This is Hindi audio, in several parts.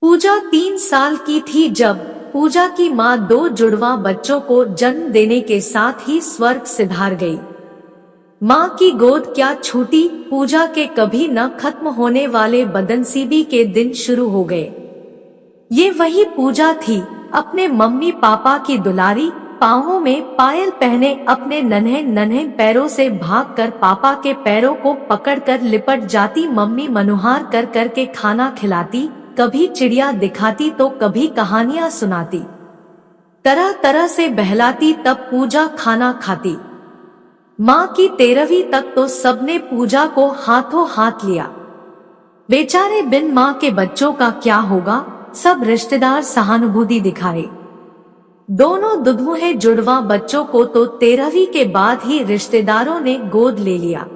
पूजा 3 साल की थी जब पूजा की माँ 2 जुड़वा बच्चों को जन्म देने के साथ ही स्वर्ग सिधार गई। माँ की गोद क्या छूटी, पूजा के कभी न खत्म होने वाले बदनसीबी के दिन शुरू हो गए। ये वही पूजा थी, अपने मम्मी पापा की दुलारी, पाँवों में पायल पहने अपने नन्हे नन्हे पैरों से भागकर पापा के पैरों को पकड़कर लिपट जाती, मम्मी मनुहार कर कर के खाना खिलाती, कभी चिड़िया दिखाती तो कभी कहानियां सुनाती, तरह तरह से बहलाती, तब पूजा खाना खाती। माँ की 13वीं तक तो सबने पूजा को हाथों हाथ लिया। बेचारे बिन माँ के बच्चों का क्या होगा, सब रिश्तेदार सहानुभूति दिखाए। दोनों दुधमुहे जुड़वा बच्चों को तो 13वीं के बाद ही रिश्तेदारों ने गोद ले लिया।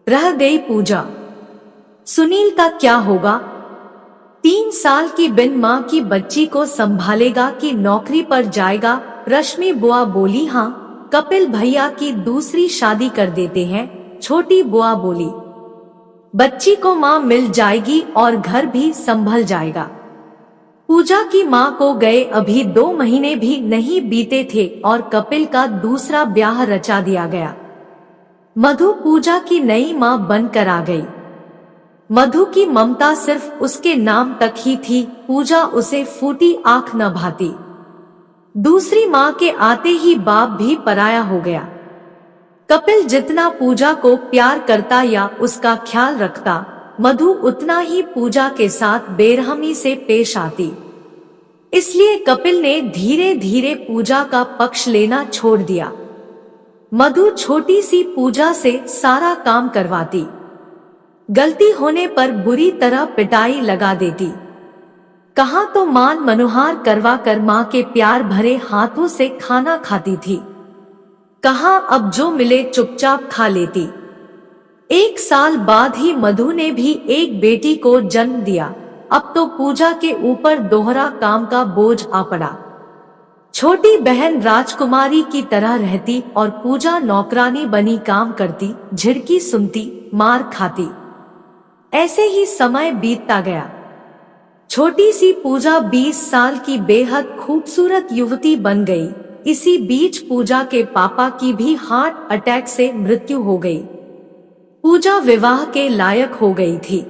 रह गई पूजा। सुनील का क्या होगा? 3 साल की बिन माँ की बच्ची को संभालेगा कि नौकरी पर जाएगा? रश्मि बुआ बोली, हाँ, कपिल भैया की दूसरी शादी कर देते हैं। छोटी बुआ बोली, बच्ची को माँ मिल जाएगी और घर भी संभल जाएगा। पूजा की माँ को गए अभी 2 महीने भी नहीं बीते थे और कपिल का दूसरा ब्याह रचा दिया गया। मधु पूजा की नई माँ बनकर आ गई। मधु की ममता सिर्फ उसके नाम तक ही थी, पूजा उसे फूटी आंख न भाती। दूसरी माँ के आते ही बाप भी पराया हो गया। कपिल जितना पूजा को प्यार करता या उसका ख्याल रखता, मधु उतना ही पूजा के साथ बेरहमी से पेश आती। इसलिए कपिल ने धीरे धीरे पूजा का पक्ष लेना छोड़ दिया। मधु छोटी सी पूजा से सारा काम करवाती, गलती होने पर बुरी तरह पिटाई लगा देती। कहाँ तो मान मनुहार करवा कर माँ के प्यार भरे हाथों से खाना खाती थी, कहाँ अब जो मिले चुपचाप खा लेती। 1 साल बाद ही मधु ने भी एक बेटी को जन्म दिया। अब तो पूजा के ऊपर दोहरा काम का बोझ आ पड़ा। छोटी बहन राजकुमारी की तरह रहती और पूजा नौकरानी बनी काम करती, झिड़की सुनती, मार खाती। ऐसे ही समय बीतता गया। छोटी सी पूजा 20 साल की बेहद खूबसूरत युवती बन गई। इसी बीच पूजा के पापा की भी हार्ट अटैक से मृत्यु हो गई। पूजा विवाह के लायक हो गई थी।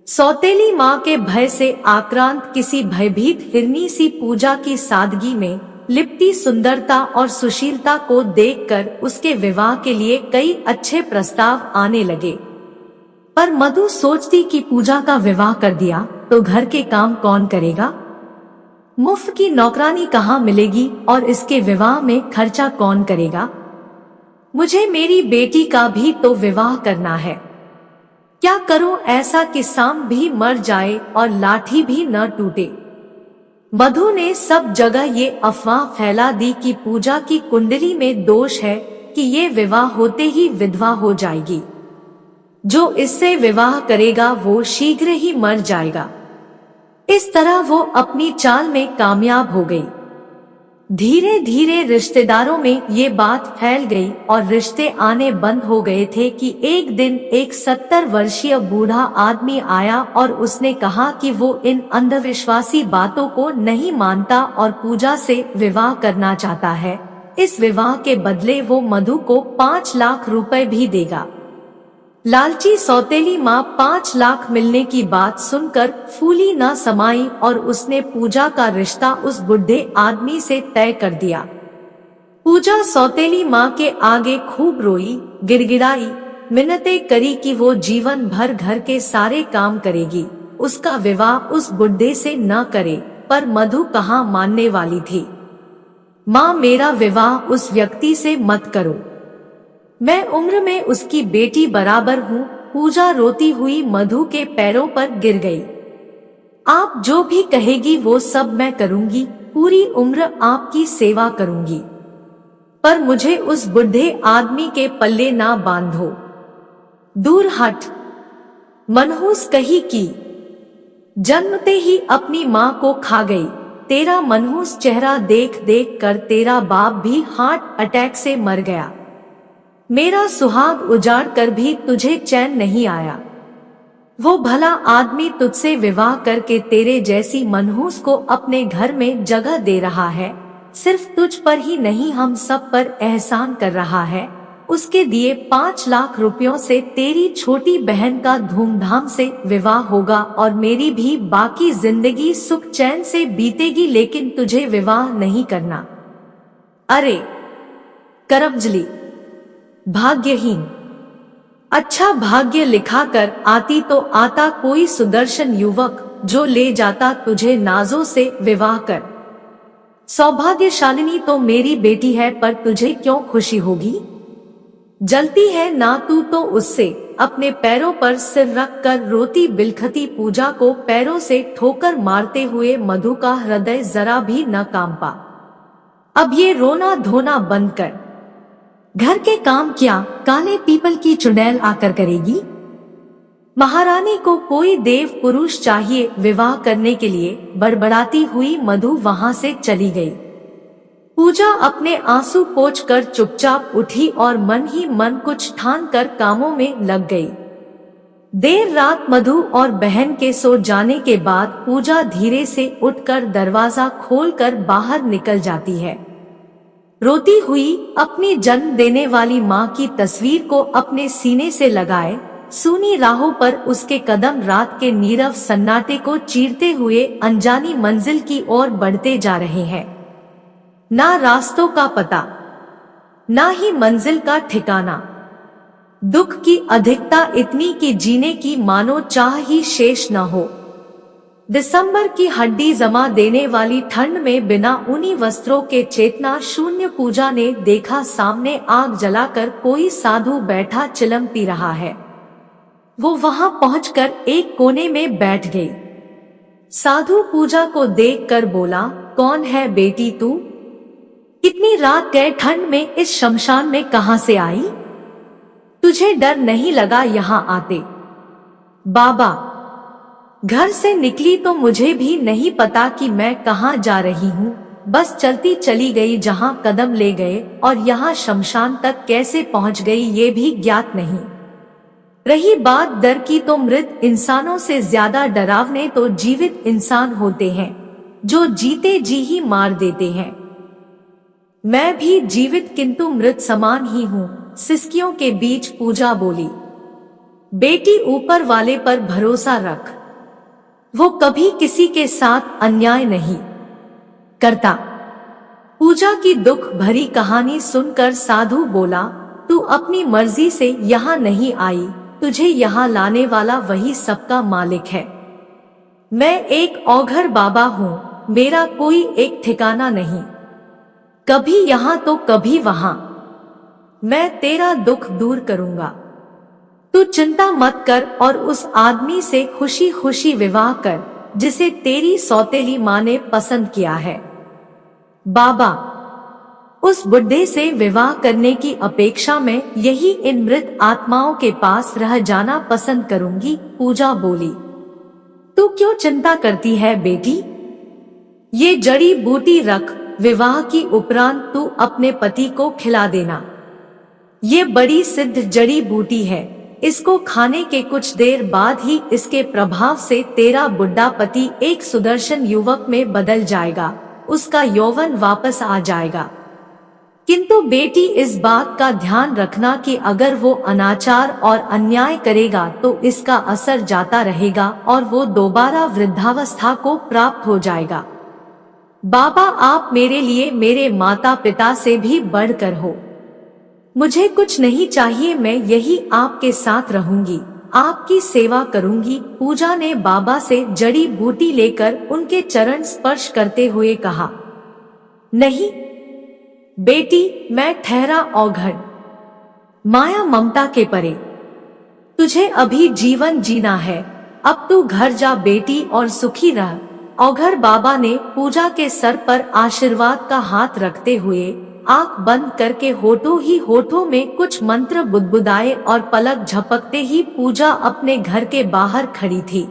सौतेली माँ के भय से आक्रांत किसी भयभीत हिरनी सी पूजा की सादगी में लिपटी सुंदरता और सुशीलता को देखकर उसके विवाह के लिए कई अच्छे प्रस्ताव आने लगे। पर मधु सोचती कि पूजा का विवाह कर दिया तो घर के काम कौन करेगा, मुफ्त की नौकरानी कहाँ मिलेगी और इसके विवाह में खर्चा कौन करेगा। मुझे मेरी बेटी का भी तो विवाह करना है। क्या करूं ऐसा कि सांप भी मर जाए और लाठी भी न टूटे। मधु ने सब जगह ये अफवाह फैला दी कि पूजा की कुंडली में दोष है कि ये विवाह होते ही विधवा हो जाएगी। जो इससे विवाह करेगा वो शीघ्र ही मर जाएगा। इस तरह वो अपनी चाल में कामयाब हो गई। धीरे धीरे रिश्तेदारों में ये बात फैल गई और रिश्ते आने बंद हो गए थे कि एक दिन एक 70 वर्षीय बूढ़ा आदमी आया और उसने कहा कि वो इन अंधविश्वासी बातों को नहीं मानता और पूजा से विवाह करना चाहता है। इस विवाह के बदले वो मधु को 5 लाख रुपए भी देगा। लालची सौतेली माँ 5 लाख मिलने की बात सुनकर फूली न समाई और उसने पूजा का रिश्ता उस बुढ़े आदमी से तय कर दिया। पूजा सौतेली माँ के आगे खूब रोई, गिड़गिड़ाई, मिन्नतें करी कि वो जीवन भर घर के सारे काम करेगी, उसका विवाह उस बुढ़े से न करे। पर मधु कहाँ मानने वाली थी। माँ, मेरा विवाह उस व्यक्ति से मत करो, मैं उम्र में उसकी बेटी बराबर हूँ। पूजा रोती हुई मधु के पैरों पर गिर गई। आप जो भी कहेगी वो सब मैं करूँगी, पूरी उम्र आपकी सेवा करूँगी, पर मुझे उस बुढ़े आदमी के पल्ले ना बांधो, दूर हट। मनहूस कही कि जन्मते ही अपनी माँ को खा गई। तेरा मनहूस चेहरा देख देख कर तेरा बाप भी हार्ट अटैक से मर गया। मेरा सुहाग उजाड़ कर भी तुझे चैन नहीं आया। वो भला आदमी तुझसे विवाह करके तेरे जैसी मनहूस को अपने घर में जगह दे रहा है, सिर्फ तुझ पर ही नहीं हम सब पर एहसान कर रहा है। उसके दिए 5 लाख रुपयों से तेरी छोटी बहन का धूमधाम से विवाह होगा और मेरी भी बाकी जिंदगी सुख चैन से बीतेगी, लेकिन तुझे विवाह नहीं करना। अरे करमजली, भाग्यहीन। अच्छा भाग्य लिखा कर आती तो आता कोई सुदर्शन युवक, जो ले जाता तुझे नाजों से विवाह कर। सौभाग्यशालिनी तो मेरी बेटी है, पर तुझे क्यों खुशी होगी? जलती है ना तू तो उससे। अपने पैरों पर सिर रख कर रोती बिलखती पूजा को पैरों से ठोकर मारते हुए मधु का हृदय जरा भी न कांपा। अब ये रोना धोना बंद कर। घर के काम क्या काले पीपल की चुड़ैल आकर करेगी? महारानी को कोई देव पुरुष चाहिए विवाह करने के लिए। बड़बड़ाती हुई मधु वहां से चली गई। पूजा अपने आंसू पोंछकर चुपचाप उठी और मन ही मन कुछ ठान कर कामों में लग गई। देर रात मधु और बहन के सो जाने के बाद पूजा धीरे से उठकर दरवाजा खोलकर बाहर निकल जाती है। रोती हुई अपनी जन्म देने वाली माँ की तस्वीर को अपने सीने से लगाए सूनी राहों पर उसके कदम रात के नीरव सन्नाटे को चीरते हुए अनजानी मंजिल की ओर बढ़ते जा रहे हैं। ना रास्तों का पता, ना ही मंजिल का ठिकाना। दुख की अधिकता इतनी कि जीने की मानो चाह ही शेष न हो। दिसंबर की हड्डी जमा देने वाली ठंड में बिना ऊनी वस्त्रों के चेतना शून्य पूजा ने देखा सामने आग जलाकर कोई साधु बैठा चिलम पी रहा है। वो वहां पहुंचकर एक कोने में बैठ गई। साधु पूजा को देखकर बोला, कौन है बेटी तू? इतनी रात गए ठंड में इस शमशान में कहां से आई? तुझे डर नहीं लगा यहाँ आते? बाबा, घर से निकली तो मुझे भी नहीं पता कि मैं कहाँ जा रही हूँ। बस चलती चली गई जहाँ कदम ले गए, और यहाँ शमशान तक कैसे पहुँच गई ये भी ज्ञात नहीं। रही बात डर की, तो मृत इंसानों से ज्यादा डरावने तो जीवित इंसान होते हैं, जो जीते जी ही मार देते हैं। मैं भी जीवित किंतु मृत समान ही हूँ। सिसकियों के बीच पूजा बोली, बेटी ऊपर वाले पर भरोसा रख, वो कभी किसी के साथ अन्याय नहीं करता। पूजा की दुख भरी कहानी सुनकर साधु बोला, तू अपनी मर्जी से यहाँ नहीं आई, तुझे यहाँ लाने वाला वही सबका मालिक है। मैं एक औघड़ बाबा हूँ, मेरा कोई एक ठिकाना नहीं, कभी यहाँ तो कभी वहां। मैं तेरा दुख दूर करूंगा, तू चिंता मत कर और उस आदमी से खुशी खुशी विवाह कर जिसे तेरी सौतेली माँ ने पसंद किया है। बाबा, उस बुढ़े से विवाह करने की अपेक्षा में यही इन मृत आत्माओं के पास रह जाना पसंद करूंगी। पूजा बोली, तू क्यों चिंता करती है बेटी? ये जड़ी बूटी रख, विवाह की उपरांत तू अपने पति को खिला देना। ये बड़ी सिद्ध जड़ी बूटी है, इसको खाने के कुछ देर बाद ही इसके प्रभाव से तेरा बुढ़ा पति एक सुदर्शन युवक में बदल जाएगा, उसका यौवन वापस आ जाएगा। किंतु बेटी इस बात का ध्यान रखना कि अगर वो अनाचार और अन्याय करेगा तो इसका असर जाता रहेगा और वो दोबारा वृद्धावस्था को प्राप्त हो जाएगा। बाबा, आप मेरे लिए मेरे माता पिता से भी बढ़कर हो। मुझे कुछ नहीं चाहिए, मैं यही आपके साथ रहूंगी, आपकी सेवा करूंगी। पूजा ने बाबा से जड़ी बूटी लेकर उनके चरण स्पर्श करते हुए कहा, नहीं बेटी, मैं ठहरा औघड़, माया ममता के परे, तुझे अभी जीवन जीना है। अब तू घर जा बेटी और सुखी रह। औघड़ बाबा ने पूजा के सर पर आशीर्वाद का हाथ रखते हुए आंख बंद करके होठों ही होठों में कुछ मंत्र बुदबुदाए और पलक झपकते ही पूजा अपने घर के बाहर खड़ी थी।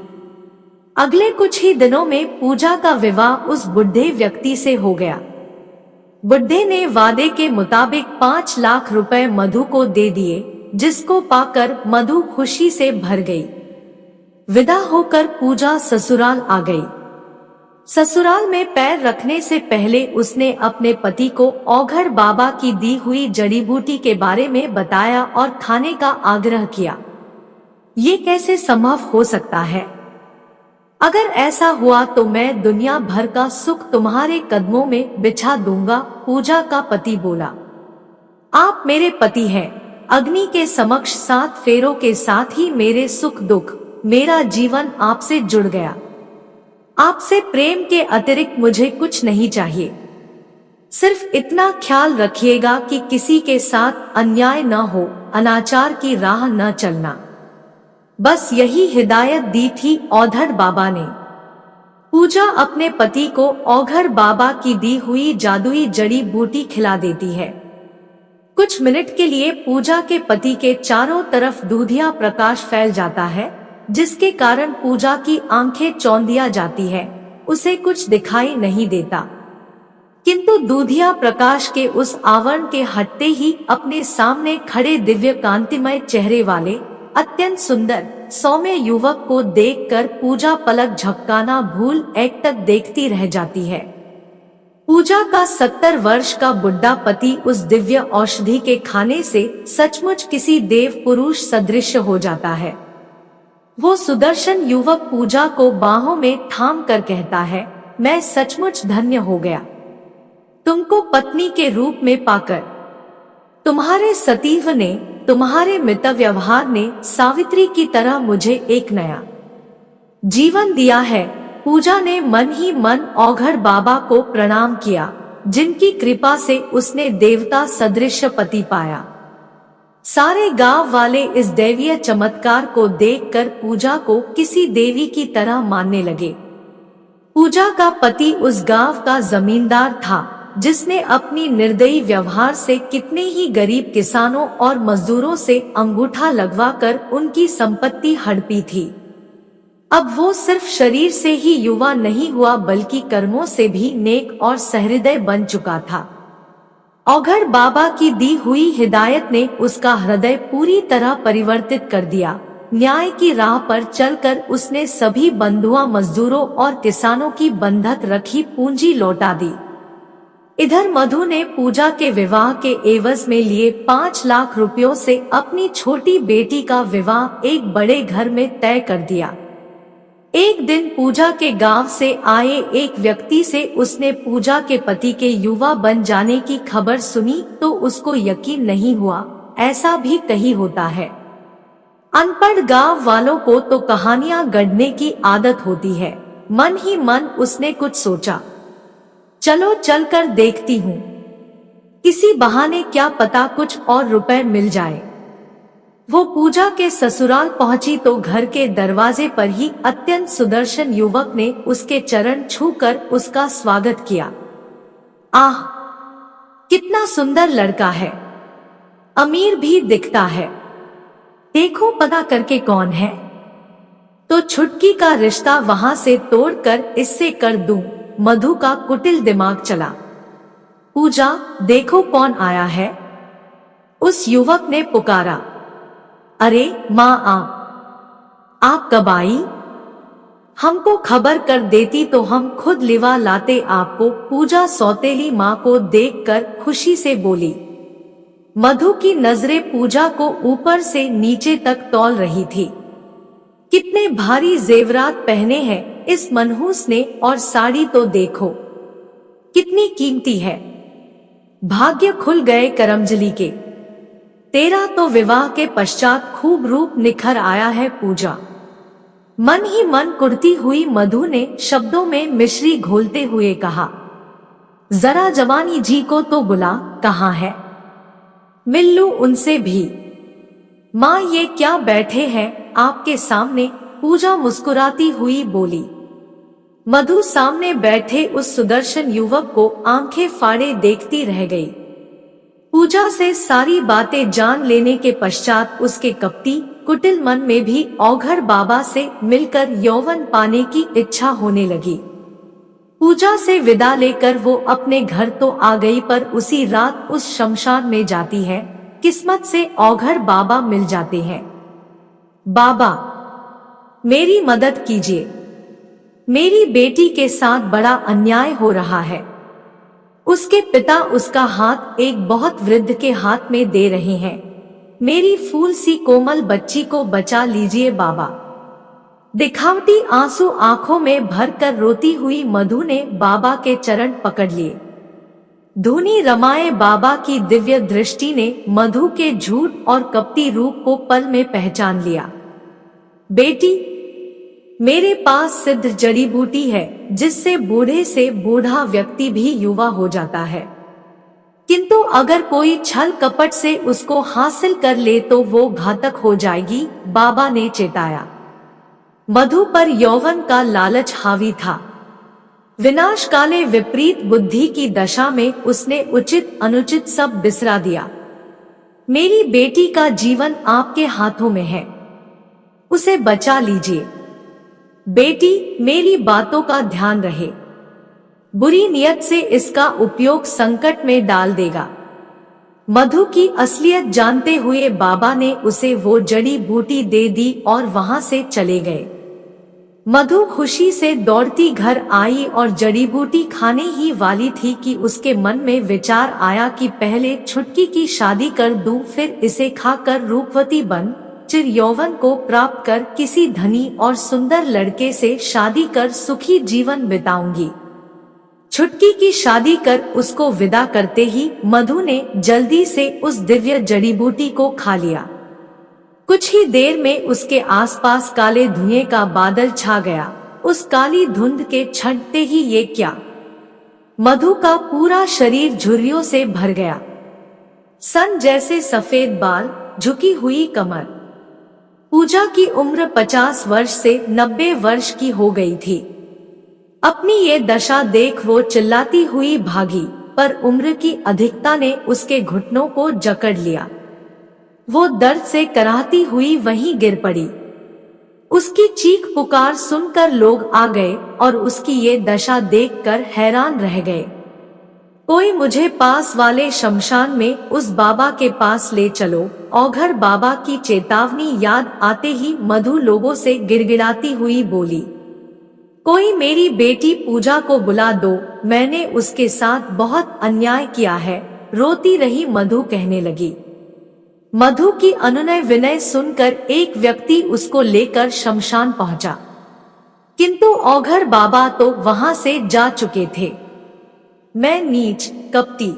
अगले कुछ ही दिनों में पूजा का विवाह उस बुढ़े व्यक्ति से हो गया। बुढ़े ने वादे के मुताबिक 5 लाख रुपए मधु को दे दिए, जिसको पाकर मधु खुशी से भर गई। विदा होकर पूजा ससुराल आ गई। ससुराल में पैर रखने से पहले उसने अपने पति को औघड़ बाबा की दी हुई जड़ी बूटी के बारे में बताया और खाने का आग्रह किया। ये कैसे संभव हो सकता है? अगर ऐसा हुआ तो मैं दुनिया भर का सुख तुम्हारे कदमों में बिछा दूंगा, पूजा का पति बोला। आप मेरे पति हैं। अग्नि के समक्ष 7 फेरों के साथ ही मेरे सुख दुख, मेरा जीवन आपसे जुड़ गया। आपसे प्रेम के अतिरिक्त मुझे कुछ नहीं चाहिए। सिर्फ इतना ख्याल रखिएगा कि किसी के साथ अन्याय न हो, अनाचार की राह न चलना। बस यही हिदायत दी थी औघड़ बाबा ने। पूजा अपने पति को औघड़ बाबा की दी हुई जादुई जड़ी बूटी खिला देती है। कुछ मिनट के लिए पूजा के पति के चारों तरफ दूधिया प्रकाश फैल जाता है, जिसके कारण पूजा की आंखें चौंधिया जाती है। उसे कुछ दिखाई नहीं देता, किंतु दूधिया प्रकाश के उस आवरण के हटते ही अपने सामने खड़े दिव्य कांतिमय चेहरे वाले अत्यंत सुंदर सौम्य युवक को देखकर पूजा पलक झपकाना भूल एक तक देखती रह जाती है। पूजा का 70 वर्ष का बुढ़ा पति उस दिव्य औषधि के खाने से सचमुच किसी देव पुरुष सदृश हो जाता है। वो सुदर्शन युवक पूजा को बाहों में थाम कर कहता है, मैं सचमुच धन्य हो गया तुमको पत्नी के रूप में पाकर। तुम्हारे सतीव ने, तुम्हारे मित व्यवहार ने सावित्री की तरह मुझे एक नया जीवन दिया है। पूजा ने मन ही मन औघड़ बाबा को प्रणाम किया, जिनकी कृपा से उसने देवता सदृश पति पाया। सारे गांव वाले इस दैवीय चमत्कार को देखकर पूजा को किसी देवी की तरह मानने लगे। पूजा का पति उस गांव का जमींदार था, जिसने अपनी निर्दयी व्यवहार से कितने ही गरीब किसानों और मजदूरों से अंगूठा लगवाकर उनकी संपत्ति हड़पी थी। अब वो सिर्फ शरीर से ही युवा नहीं हुआ, बल्कि कर्मों से भी नेक और सहृदय बन चुका था। औघड़ बाबा की दी हुई हिदायत ने उसका हृदय पूरी तरह परिवर्तित कर दिया। न्याय की राह पर चलकर उसने सभी बंधुआ मजदूरों और किसानों की बंधक रखी पूंजी लौटा दी। इधर मधु ने पूजा के विवाह के एवज में लिए 5 लाख रुपयों से अपनी छोटी बेटी का विवाह एक बड़े घर में तय कर दिया। एक दिन पूजा के गांव से आए एक व्यक्ति से उसने पूजा के पति के युवा बन जाने की खबर सुनी तो उसको यकीन नहीं हुआ। ऐसा भी कहीं होता है। अनपढ़ गांव वालों को तो कहानियां गढ़ने की आदत होती है। मन ही मन उसने कुछ सोचा, चलो चलकर देखती हूँ, इसी बहाने क्या पता कुछ और रुपए मिल जाए। वो पूजा के ससुराल पहुंची तो घर के दरवाजे पर ही अत्यंत सुदर्शन युवक ने उसके चरण छूकर उसका स्वागत किया। आह, कितना सुंदर लड़का है, अमीर भी दिखता है, देखो पता करके कौन है। तो छुटकी का रिश्ता वहां से तोड़कर इससे कर दूं, मधु का कुटिल दिमाग चला। पूजा, देखो कौन आया है, उस युवक ने पुकारा। अरे माँ, आप कब आई? हमको खबर कर देती तो हम खुद लिवा लाते आपको। पूजा सौतेली माँ को देखकर खुशी से बोली। मधु की नजरें पूजा को ऊपर से नीचे तक तौल रही थी। कितने भारी जेवरात पहने हैं इस मनहूस ने, और साड़ी तो देखो कितनी कीमती है। भाग्य खुल गए करमजली के, तेरा तो विवाह के पश्चात खूब रूप निखर आया है। पूजा मन ही मन कुढ़ती हुई मधु ने शब्दों में मिश्री घोलते हुए कहा, जरा जवानी जी को तो बुला, कहाँ है? मिल लूं उनसे भी। माँ, ये क्या बैठे हैं आपके सामने? पूजा मुस्कुराती हुई बोली। मधु सामने बैठे उस सुदर्शन युवक को आंखें फाड़े देखती रह गई। पूजा से सारी बातें जान लेने के पश्चात उसके कपटी कुटिल मन में भी औघड़ बाबा से मिलकर यौवन पाने की इच्छा होने लगी। पूजा से विदा लेकर वो अपने घर तो आ गई, पर उसी रात उस शमशान में जाती है। किस्मत से औघड़ बाबा मिल जाते हैं। बाबा, मेरी मदद कीजिए, मेरी बेटी के साथ बड़ा अन्याय हो रहा है। उसके पिता उसका हाथ एक बहुत वृद्ध के हाथ में दे रहे हैं। मेरी फूल सी कोमल बच्ची को बचा लीजिए बाबा। दिखावटी आंसू आंखों में भरकर रोती हुई मधु ने बाबा के चरण पकड़ लिए। धुनी रमाए बाबा की दिव्य दृष्टि ने मधु के झूठ और कपटी रूप को पल में पहचान लिया। बेटी, मेरे पास सिद्ध जड़ी बूटी है जिससे बूढ़े से बूढ़ा व्यक्ति भी युवा हो जाता है, किंतु अगर कोई छल कपट से उसको हासिल कर ले तो वो घातक हो जाएगी, बाबा ने चेताया। मधु पर यौवन का लालच हावी था। विनाश काले विपरीत बुद्धि की दशा में उसने उचित अनुचित सब बिसरा दिया। मेरी बेटी का जीवन आपके हाथों में है, उसे बचा लीजिए। बेटी, मेरी बातों का ध्यान रहे, बुरी नियत से इसका उपयोग संकट में डाल देगा। मधु की असलियत जानते हुए बाबा ने उसे वो जड़ी बूटी दे दी और वहां से चले गए। मधु खुशी से दौड़ती घर आई और जड़ी बूटी खाने ही वाली थी कि उसके मन में विचार आया कि पहले छुटकी की शादी कर दूं, फिर इसे खाकर रूपवती बन चिर यौवन को प्राप्त कर किसी धनी और सुंदर लड़के से शादी कर सुखी जीवन बिताऊंगी। छुटकी की शादी कर उसको विदा करते ही मधु ने जल्दी से उस दिव्य जड़ी बूटी को खा लिया। कुछ ही देर में उसके आसपास काले धुएं का बादल छा गया। उस काली धुंध के छंटते ही ये क्या, मधु का पूरा शरीर झुर्रियों से भर गया। सन जैसे सफेद बाल, झुकी हुई कमर। पूजा की उम्र 50 वर्ष से 90 वर्ष की हो गई थी। अपनी ये दशा देख वो चिल्लाती हुई भागी, पर उम्र की अधिकता ने उसके घुटनों को जकड़ लिया। वो दर्द से कराहती हुई वहीं गिर पड़ी। उसकी चीख पुकार सुनकर लोग आ गए और उसकी ये दशा देखकर हैरान रह गए। कोई मुझे पास वाले शमशान में उस बाबा के पास ले चलो। औघड़ बाबा की चेतावनी याद आते ही मधु लोगों से गिड़गिड़ाती हुई बोली, कोई मेरी बेटी पूजा को बुला दो, मैंने उसके साथ बहुत अन्याय किया है। रोती रही मधु कहने लगी। मधु की अनुनय विनय सुनकर एक व्यक्ति उसको लेकर शमशान पहुंचा, किंतु औघड़ बाबा तो वहां से जा चुके थे। मैं नीच कपटी,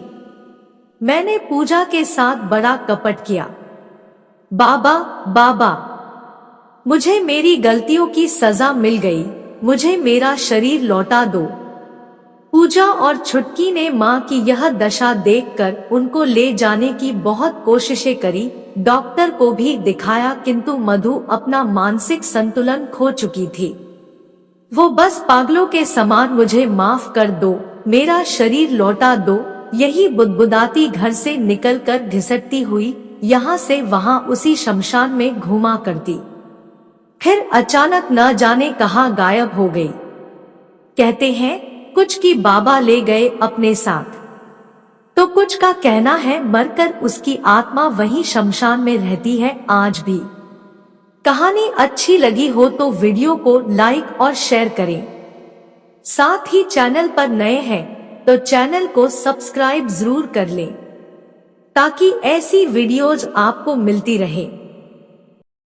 मैंने पूजा के साथ बड़ा कपट किया। बाबा बाबा, मुझे मेरी गलतियों की सजा मिल गई, मुझे मेरा शरीर लौटा दो। पूजा और छुटकी ने मां की यह दशा देखकर उनको ले जाने की बहुत कोशिशें करी, डॉक्टर को भी दिखाया, किंतु मधु अपना मानसिक संतुलन खो चुकी थी। वो बस पागलों के समान मुझे माफ कर दो, मेरा शरीर लौटा दो, यही बुदबुदाती घर से निकलकर घिसटती हुई यहाँ से वहां उसी शमशान में घूमा करती। फिर अचानक न जाने कहां गायब हो गई। कहते हैं कुछ की बाबा ले गए अपने साथ, तो कुछ का कहना है मरकर उसकी आत्मा वहीं शमशान में रहती है आज भी। कहानी अच्छी लगी हो तो वीडियो को लाइक और शेयर करें। साथ ही चैनल पर नए हैं तो चैनल को सब्सक्राइब जरूर कर लें, ताकि ऐसी वीडियोज आपको मिलती रहे।